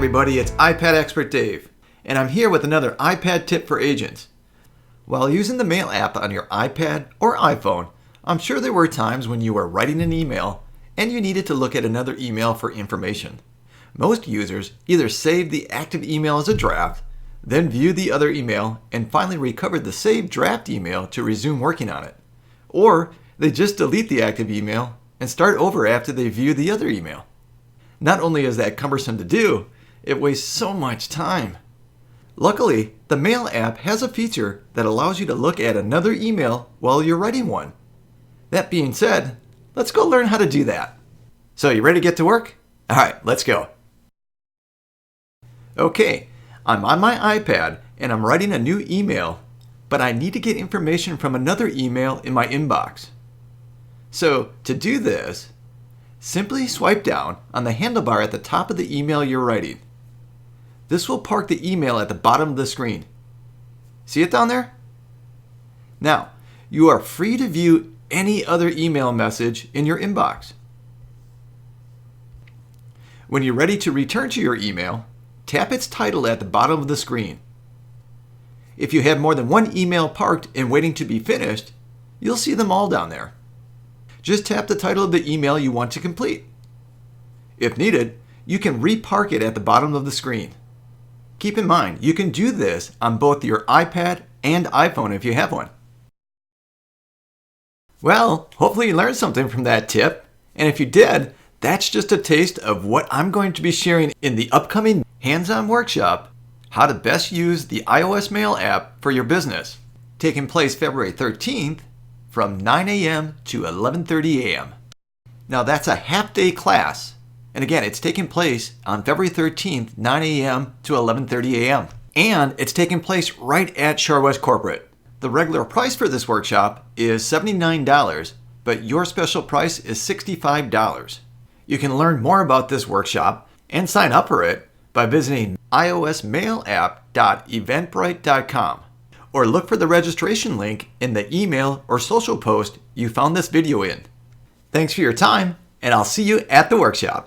everybody, it's iPad Expert Dave, and I'm here with another iPad tip for agents. While using the Mail app on your iPad or iPhone, I'm sure there were times when you were writing an email and you needed to look at another email for information. Most users either saved the active email as a draft, then viewed the other email, and finally recovered the saved draft email to resume working on it. Or they just delete the active email and start over after they view the other email. Not only is that cumbersome to do, it wastes so much time. Luckily, the Mail app has a feature that allows you to look at another email while you're writing one. That being said, let's go learn how to do that. So you ready to get to work? All right, let's go. Okay, I'm on my iPad and I'm writing a new email, but I need to get information from another email in my inbox. So to do this, simply swipe down on the handlebar at the top of the email you're writing. This will park the email at the bottom of the screen. See it down there? Now, you are free to view any other email message in your inbox. When you're ready to return to your email, tap its title at the bottom of the screen. If you have more than one email parked and waiting to be finished, you'll see them all down there. Just tap the title of the email you want to complete. If needed, you can repark it at the bottom of the screen. Keep in mind, you can do this on both your iPad and iPhone if you have one. Well, hopefully you learned something from that tip, and if you did, that's just a taste of what I'm going to be sharing in the upcoming hands-on workshop, How to Best Use the iOS Mail app for Your Business, taking place February 13th from 9 a.m. to 11:30 a.m. Now that's a half-day class, and again, it's taking place on February 13th, 9 a.m. to 11:30 a.m. And it's taking place right at Shore West Corporate. The regular price for this workshop is $79, but your special price is $65. You can learn more about this workshop and sign up for it by visiting iosmailapp.eventbrite.com or look for the registration link in the email or social post you found this video in. Thanks for your time, and I'll see you at the workshop.